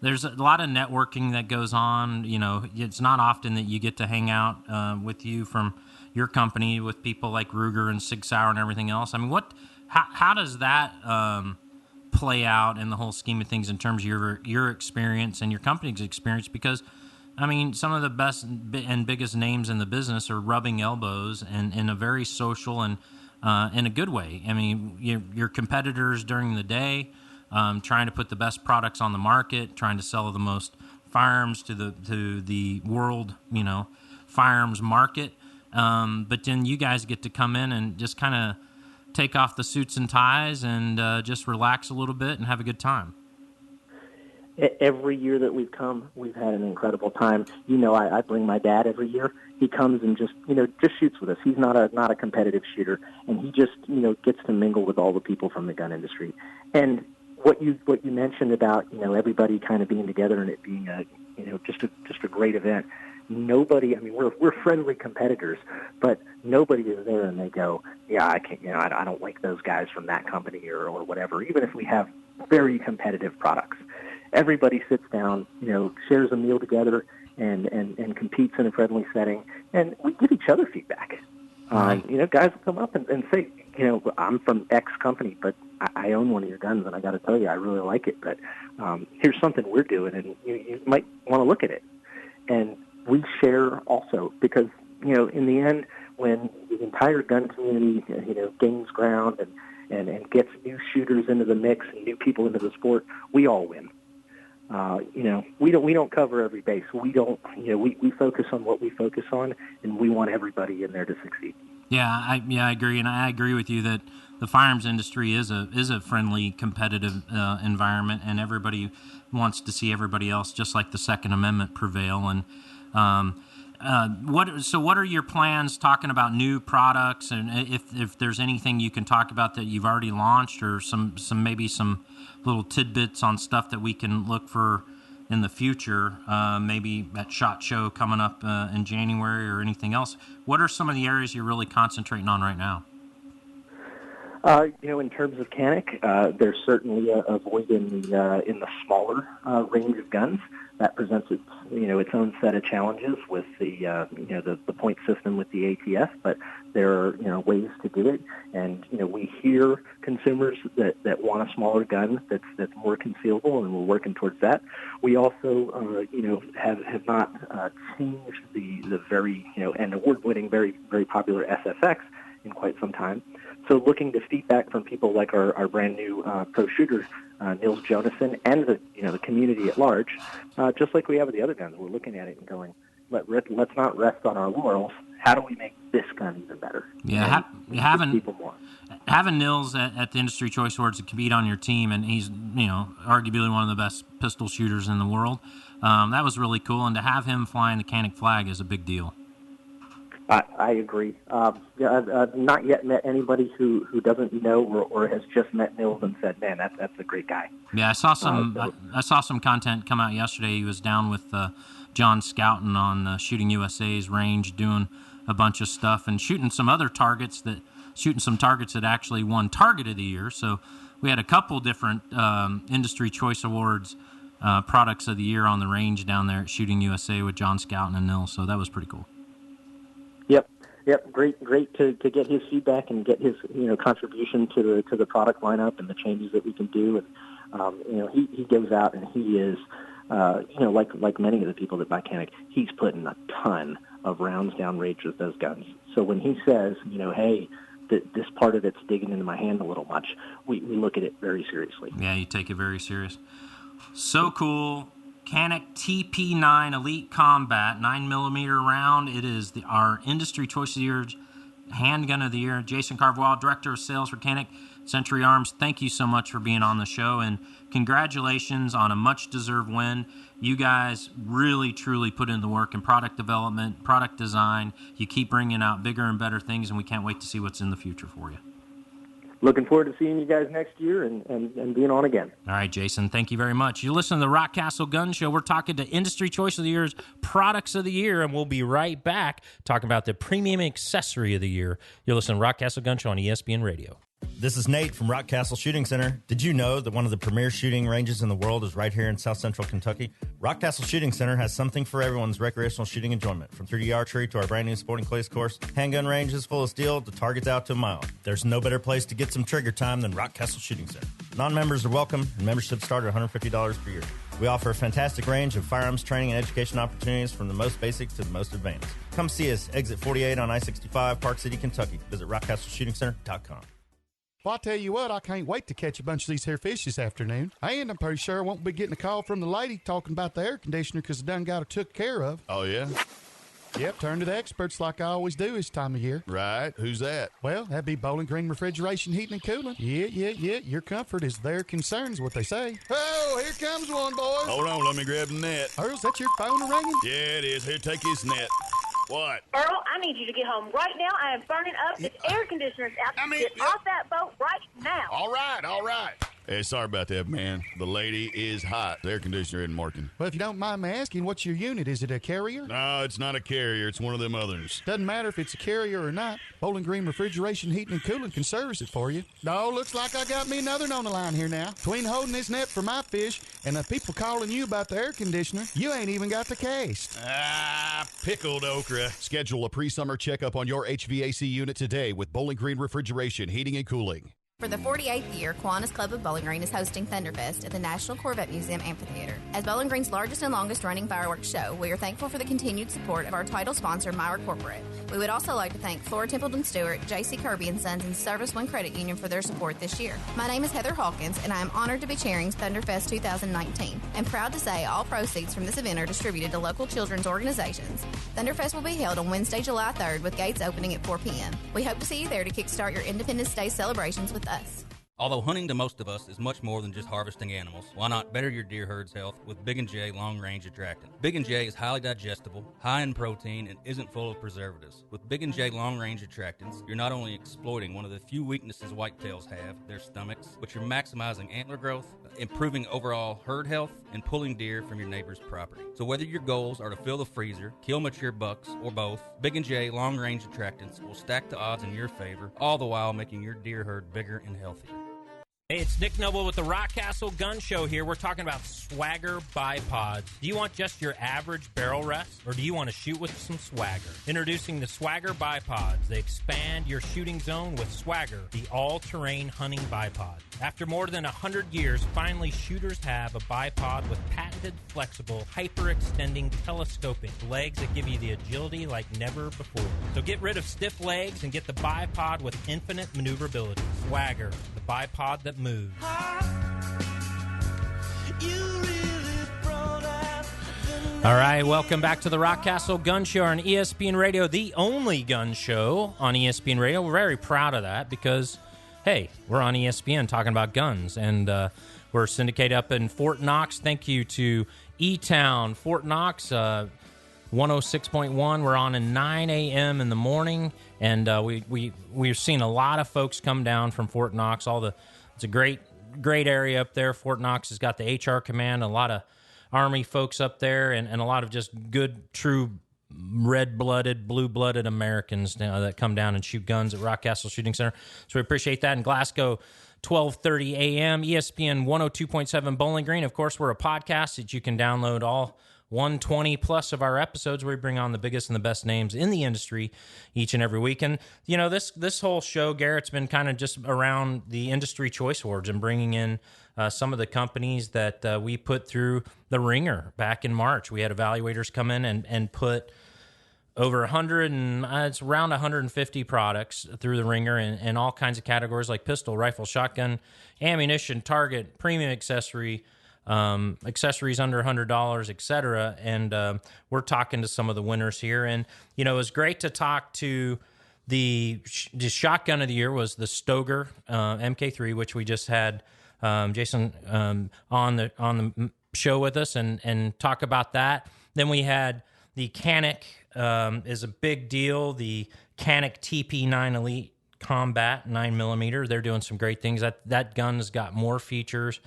there's a lot of networking that goes on. It's not often that you get to hang out with you from your company with people like Ruger and Sig Sauer and everything else. I mean, how does that play out in the whole scheme of things in terms of your experience and your company's experience? Because, I mean, some of the best and biggest names in the business are rubbing elbows and in a very social and in a good way. I mean, your competitors during the day, trying to put the best products on the market, trying to sell the most firearms to the world, firearms market. But then you guys get to come in and just kind of take off the suits and ties and just relax a little bit and have a good time. Every year that we've come, we've had an incredible time. I bring my dad every year. He comes and just shoots with us. He's not a competitive shooter, and he just, gets to mingle with all the people from the gun industry. And what you mentioned about, everybody kind of being together and it being just a great event. Nobody, I mean, we're friendly competitors, but nobody is there and they go, yeah, I can't, I don't like those guys from that company or whatever, even if we have very competitive products. Everybody sits down, shares a meal together and competes in a friendly setting, and we give each other feedback. Guys will come up and say, I'm from X company, but I own one of your guns, and I got to tell you, I really like it, but here's something we're doing, and you might want to look at it. And we share also because, in the end, when the entire gun community, gains ground and gets new shooters into the mix and new people into the sport, we all win. We don't cover every base. We don't, we focus on what we focus on, and we want everybody in there to succeed. Yeah, I agree, and I agree with you that the firearms industry is a friendly, competitive environment, and everybody wants to see everybody else, just like the Second Amendment, prevail. And what are your plans talking about new products, and if there's anything you can talk about that you've already launched, or some little tidbits on stuff that we can look for in the future, maybe at SHOT Show coming up in January or anything else. What are some of the areas you're really concentrating on right now? In terms of Canic, there's certainly a void in the smaller range of guns. That presents its own set of challenges with the point system with the ATF, but there are ways to do it. And we hear consumers that want a smaller gun that's more concealable, and we're working towards that. We also have not changed the very and award-winning, very very popular SFX in quite some time. So looking to feedback from people like our brand new pro shooter, Nils Jonassen, and the community at large, just like we have with the other guns, we're looking at it and going, let's not rest on our laurels. How do we make this gun even better? Yeah, having people more. Having Nils at the Industry Choice Awards to compete on your team, and he's arguably one of the best pistol shooters in the world. That was really cool, and to have him flying the Canic flag is a big deal. I agree. I've not yet met anybody who doesn't know or has just met Nils and said, "Man, that's a great guy." Yeah, I saw some content come out yesterday. He was down with John Scouten on Shooting USA's range, doing a bunch of stuff and shooting some targets that actually won Target of the Year. So we had a couple different Industry Choice Awards products of the year on the range down there at Shooting USA with John Scouten and Nils. So that was pretty cool. Yep. Great to get his feedback and get his contribution to the product lineup and the changes that we can do. And he goes out and he is like many of the people that buy Canic, he's putting a ton of rounds down range with those guns. So when he says, hey, this part of it's digging into my hand a little much, we look at it very seriously. Yeah, you take it very serious. So cool. Canic TP9 Elite Combat 9mm round. It is our Industry Choice of the Year, Handgun of the Year. Jason Carvajal, Director of Sales for Canic Century Arms, thank you so much for being on the show, and congratulations on a much-deserved win. You guys really, truly put in the work in product development, product design. You keep bringing out bigger and better things, and we can't wait to see what's in the future for you. Looking forward to seeing you guys next year and being on again. All right, Jason, thank you very much. You're listening to the Rockcastle Gun Show. We're talking to Industry Choice of the Year's Products of the Year, and we'll be right back talking about the Premium Accessory of the Year. You're listening to Rockcastle Gun Show on ESPN Radio. This is Nate from Rockcastle Shooting Center. Did you know that one of the premier shooting ranges in the world is right here in South Central Kentucky? Rockcastle Shooting Center has something for everyone's recreational shooting enjoyment. From 3D archery to our brand new sporting clays course, handgun ranges full of steel to targets out to a mile. There's no better place to get some trigger time than Rockcastle Shooting Center. Non-members are welcome, and memberships start at $150 per year. We offer a fantastic range of firearms training and education opportunities from the most basic to the most advanced. Come see us, exit 48 on I-65, Park City, Kentucky. Visit rockcastleshootingcenter.com. Well, I tell you what, I can't wait to catch a bunch of these here fish this afternoon. And I'm pretty sure I won't be getting a call from the lady talking about the air conditioner because I done got her took care of. Oh, yeah? Yep, turn to the experts like I always do this time of year. Right. Who's that? Well, that'd be Bowling Green Refrigeration, Heating, and Cooling. Yeah. Your comfort is their concern, is what they say. Oh, here comes one, boys. Hold on, let me grab the net. Earl, is that your phone ringing? Yeah, it is. Here, take his net. What? Earl, I need you to get home right now. I am burning up. This air conditioner's out. Get off that boat right now. All right. Hey, sorry about that, man. The lady is hot. The air conditioner isn't working. Well, if you don't mind me asking, what's your unit? Is it a carrier? No, it's not a carrier. It's one of them others. Doesn't matter if it's a carrier or not. Bowling Green Refrigeration, Heating, and Cooling can service it for you. No, looks like I got me another one on the line here now. Between holding this net for my fish and the people calling you about the air conditioner, you ain't even got the case. Pickled okra. Schedule a pre-summer checkup on your HVAC unit today with Bowling Green Refrigeration, Heating, and Cooling. For the 48th year, Kiwanis Club of Bowling Green is hosting Thunderfest at the National Corvette Museum Amphitheater. As Bowling Green's largest and longest-running fireworks show, we are thankful for the continued support of our title sponsor, Meyer Corporate. We would also like to thank Flora Templeton Stewart, J.C. Kirby & Sons, and Service One Credit Union for their support this year. My name is Heather Hawkins, and I am honored to be chairing Thunderfest 2019. I'm proud to say all proceeds from this event are distributed to local children's organizations. Thunderfest will be held on Wednesday, July 3rd, with gates opening at 4 p.m. We hope to see you there to kickstart your Independence Day celebrations with us. Although hunting to most of us is much more than just harvesting animals, why not better your deer herd's health with Big & J long-range attractant? Big & J is highly digestible, high in protein, and isn't full of preservatives. With Big & J long-range attractants, you're not only exploiting one of the few weaknesses whitetails have, their stomachs, but you're maximizing antler growth, improving overall herd health, and pulling deer from your neighbor's property. So whether your goals are to fill the freezer, kill mature bucks, or both, Big & J long-range attractants will stack the odds in your favor, all the while making your deer herd bigger and healthier. Hey, it's Nick Noble with the Rockcastle Gun Show here. We're talking about Swagger bipods. Do you want just your average barrel rest, or do you want to shoot with some swagger? Introducing the Swagger bipods. They expand your shooting zone with Swagger, the all-terrain hunting bipod. After more than 100 years, finally shooters have a bipod with patented, flexible, hyper-extending, telescoping legs that give you the agility like never before. So get rid of stiff legs and get the bipod with infinite maneuverability. Swagger, the bipod that moves. All right, welcome back to the Rockcastle Gun Show on ESPN Radio, the only gun show on ESPN Radio. We're very proud of that because, hey, we're on ESPN talking about guns, and we're syndicated up in Fort Knox. Thank you to E-Town, Fort Knox, 106.1. We're on at 9 a.m. in the morning, and we've seen a lot of folks come down from Fort Knox. It's a great area up there. Fort Knox has got the HR Command, a lot of Army folks up there, and a lot of just good, true, red-blooded, blue-blooded Americans that come down and shoot guns at Rockcastle Shooting Center. So we appreciate that. In Glasgow, 12:30 a.m., ESPN 102.7 Bowling Green. Of course, we're a podcast that you can download all 120 plus of our episodes where we bring on the biggest and the best names in the industry each and every week. And, you know, this whole show, Garrett's been kind of just around the Industry Choice Awards and bringing in some of the companies that we put through the ringer back in March. We had evaluators come in and put over 100 and it's around 150 products through the ringer in all kinds of categories like pistol, rifle, shotgun, ammunition, target, premium accessory, accessories under $100, etc. And we're talking to some of the winners here. And, you know, it was great to talk to the shotgun of the year was the Stoeger MK3, which we just had Jason on the show with us and talk about that. Then we had the Canik is a big deal. The Canik TP9 Elite Combat 9mm. They're doing some great things. That gun has got more features.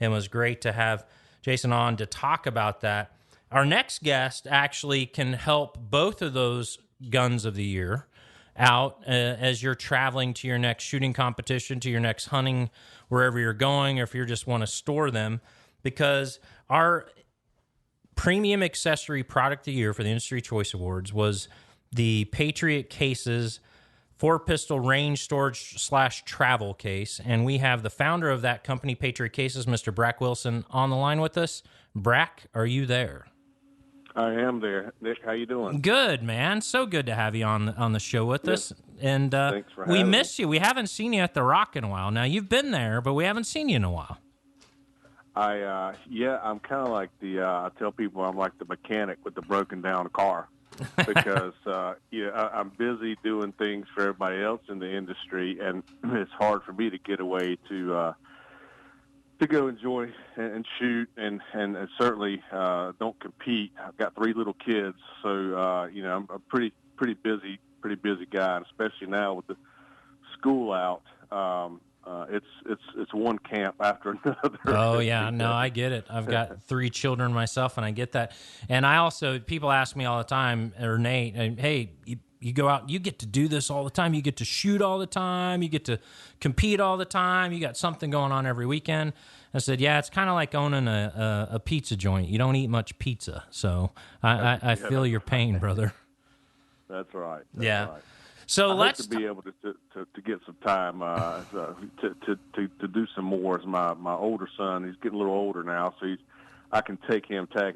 It was great to have Jason on to talk about that. Our next guest actually can help both of those guns of the year out as you're traveling to your next shooting competition, to your next hunting, wherever you're going, or if you just want to store them, because our premium accessory product of the year for the Industry Choice Awards was the Patriot Cases 4-pistol range storage / travel case. And we have the founder of that company, Patriot Cases, Mr. Brack Wilson, on the line with us. Brack, are you there? I am there. Nick, how you doing? Good, man. So good to have you on the show with us. And Thanks for we having miss you. We haven't seen you at the Rock in a while. Now, you've been there, but we haven't seen you in a while. I'm kind of like I tell people I'm like the mechanic with the broken down car because, I'm busy doing things for everybody else in the industry, and it's hard for me to get away to go enjoy and shoot and certainly don't compete. I've got 3 little kids, so I'm a pretty busy guy, and especially now with the school out. It's one camp after another. Oh yeah, no, I get it. I've got 3 children myself, and I get that. And I also, people ask me all the time, or Nate, hey, you go out, you get to do this all the time. You get to shoot all the time. You get to compete all the time. You got something going on every weekend. I said, yeah, it's kind of like owning a pizza joint. You don't eat much pizza, so I feel your pain, brother. That's right. Yeah. Right. So I let's hope to be able to get some time to do some more. As my older son, he's getting a little older now, so I can tag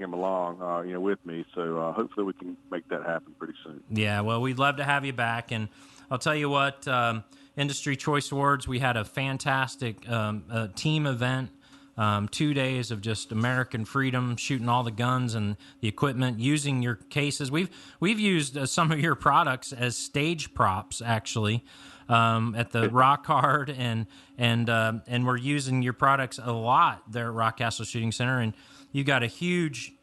him along, with me. So hopefully we can make that happen pretty soon. Yeah, well, we'd love to have you back, and I'll tell you what, Industry Choice Awards, we had a fantastic team event. 2 days of just American freedom, shooting all the guns and the equipment, using your cases. We've used some of your products as stage props, actually, at the Rock Hard, and we're using your products a lot there at Rockcastle Shooting Center. And you've got a huge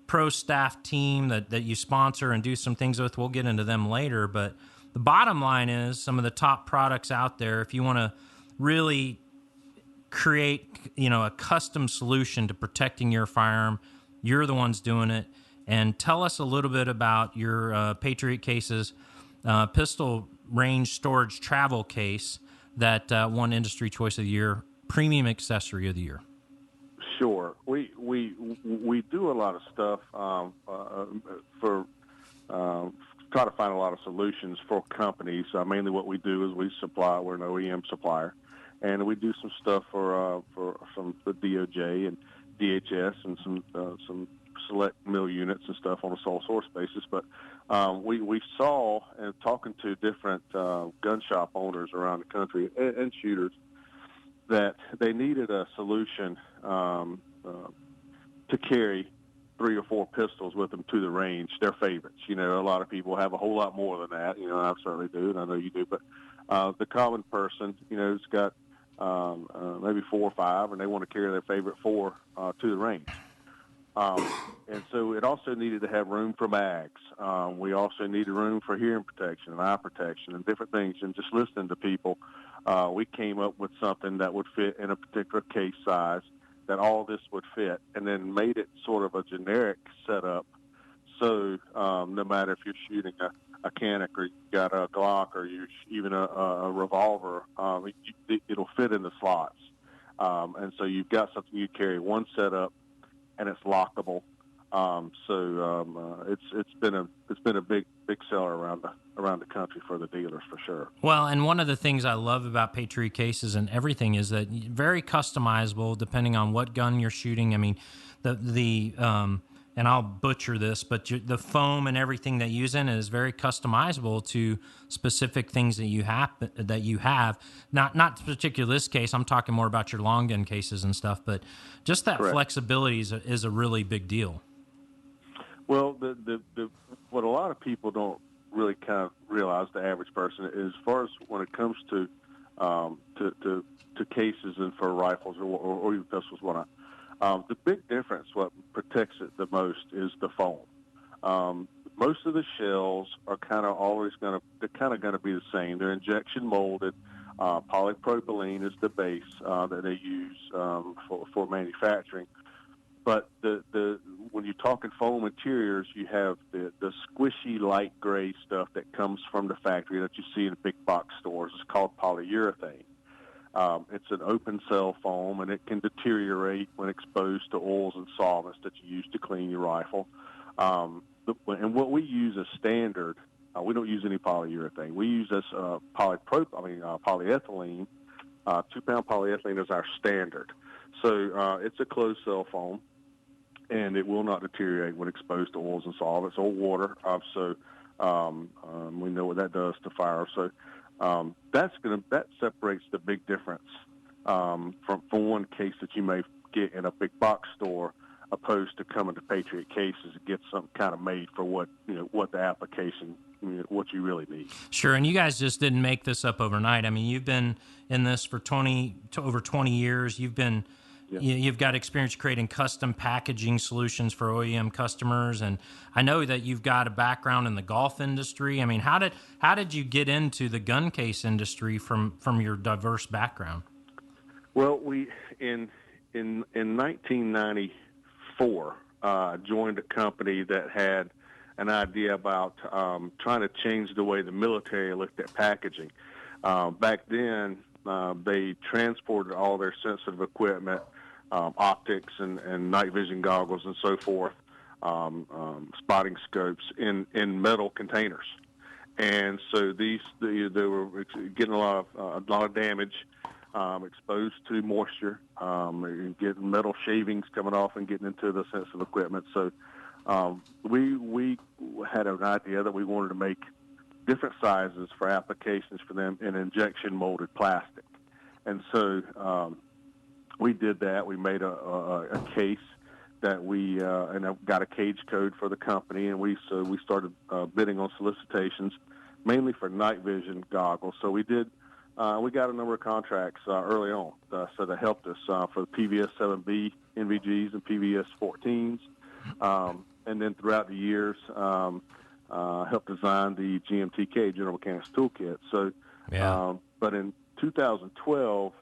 pro staff team that you sponsor and do some things with. We'll get into them later, but the bottom line is some of the top products out there. If you want to really create, a custom solution to protecting your firearm, you're the ones doing it. And tell us a little bit about your Patriot Cases pistol range storage travel case that won Industry Choice of the Year, Premium Accessory of the Year. Sure, we do a lot of stuff for try to find a lot of solutions for companies. Mainly, what we do is we're an OEM supplier. And we do some stuff for the DOJ and DHS and some select mill units and stuff on a sole source basis. But we saw, and talking to different gun shop owners around the country and shooters, that they needed a solution to carry 3 or 4 pistols with them to the range, their favorites. A lot of people have a whole lot more than that. I certainly do, and I know you do. But the common person, has got maybe 4 or 5, and they want to carry their favorite 4 to the range. And so it also needed to have room for mags. We also needed room for hearing protection and eye protection and different things. And just listening to people, we came up with something that would fit in a particular case size, that all this would fit, and then made it sort of a generic setup. So no matter if you're shooting a Canic or you got a Glock or you even a revolver, it'll fit in the slots. And so you've got something you carry one setup, and it's lockable. It's been a big seller around the country for the dealers, for sure. Well, and one of the things I love about Patriot Cases and everything is that very customizable depending on what gun you're shooting. I mean, the and I'll butcher this, but the foam and everything that you use in it is very customizable to specific things that you have. Not particular this case. I'm talking more about your long gun cases and stuff. But just that flexibility is a really big deal. Well, what a lot of people don't really kind of realize, the average person, is as far as when it comes to cases and for rifles or even pistols, whatnot. The big difference, what protects it the most, is the foam. Most of the shells are kind of going to be the same. They're injection molded. Polypropylene is the base that they use for manufacturing. But when you're talking foam interiors, you have the squishy light gray stuff that comes from the factory that you see in big box stores. It's called polyurethane. It's an open cell foam, and it can deteriorate when exposed to oils and solvents that you use to clean your rifle. And what we use as standard, we don't use any polyurethane. We use this polyethylene. 2-pound polyethylene is our standard. So it's a closed cell foam, and it will not deteriorate when exposed to oils and solvents or water. We know what that does to fire. So that separates the big difference from one case that you may get in a big box store, opposed to coming to Patriot Cases and get something kind of made for what the application, what you really need. Sure, and you guys just didn't make this up overnight. I mean, you've been in this for over 20 years. You've got experience creating custom packaging solutions for OEM customers, and I know that you've got a background in the golf industry. I mean, how did you get into the gun case industry from your diverse background? Well, we in 1994 joined a company that had an idea about trying to change the way the military looked at packaging. Back then, they transported all their sensitive equipment, optics and night vision goggles and so forth, spotting scopes in metal containers. And so they were getting a lot of damage, exposed to moisture, getting metal shavings coming off and getting into the sensitive equipment. So we had an idea that we wanted to make different sizes for applications for them in injection molded plastic. And so we did that. We made a case that we and I got a cage code for the company, and we started bidding on solicitations, mainly for night vision goggles. So we got a number of contracts early on, so that helped us for the PVS 7B NVGs and PVS 14s, and then throughout the years helped design the GMTK General Mechanics Toolkit. So, but in 2012,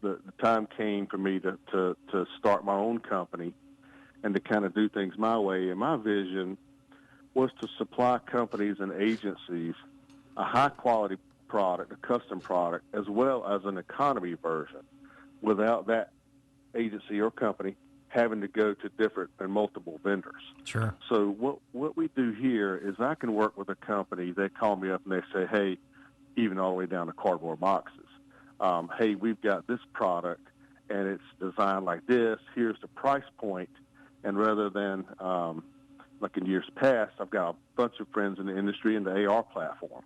the time came for me to start my own company and to kind of do things my way. And my vision was to supply companies and agencies a high-quality product, a custom product, as well as an economy version, without that agency or company having to go to different and multiple vendors. Sure. So what we do here is I can work with a company. They call me up and they say, hey, even all the way down to cardboard boxes, hey, we've got this product and it's designed like this. Here's the price point. And rather than like in years past, I've got a bunch of friends in the industry in the AR platform.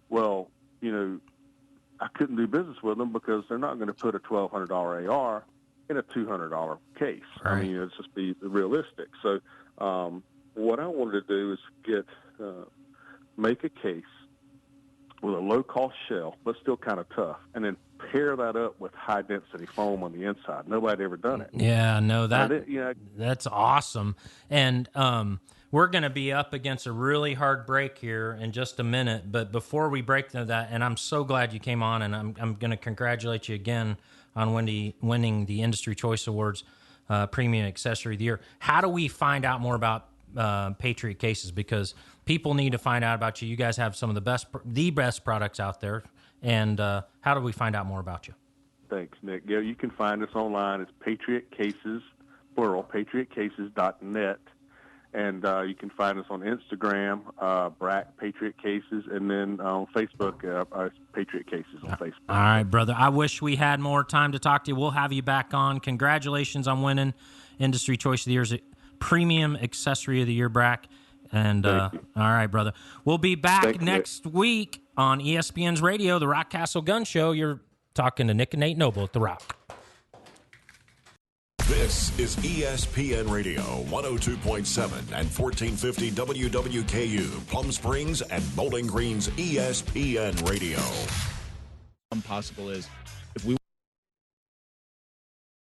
Well, I couldn't do business with them because they're not going to put a $1,200 AR in a $200 case. Right. I mean, it's just be realistic. So what I wanted to do is make a case with a low-cost shell, but still kind of tough, and then pair that up with high-density foam on the inside. Nobody ever done it. Yeah, no, that's awesome. And we're going to be up against a really hard break here in just a minute, but before we break through that, and I'm so glad you came on, and I'm going to congratulate you again on winning the Industry Choice Awards Premium Accessory of the Year. How do we find out more about Patriot Cases? Because people need to find out about you. You guys have some of the best products out there. And how do we find out more about you? Thanks, Nick. Yeah, you can find us online. It's Patriot Cases, plural, patriotcases.net. And you can find us on Instagram, BRAC Patriot Cases, and then on Facebook, Patriot Cases on Facebook. All right, brother. I wish we had more time to talk to you. We'll have you back on. Congratulations on winning Industry Choice of the Year's Premium Accessory of the Year, BRAC. And all right, brother. We'll be back next week on ESPN's radio, the Rockcastle Gun Show. You're talking to Nick and Nate Noble at The Rock. This is ESPN Radio, 102.7 and 1450 WWKU, Plum Springs and Bowling Green's ESPN Radio. Impossible is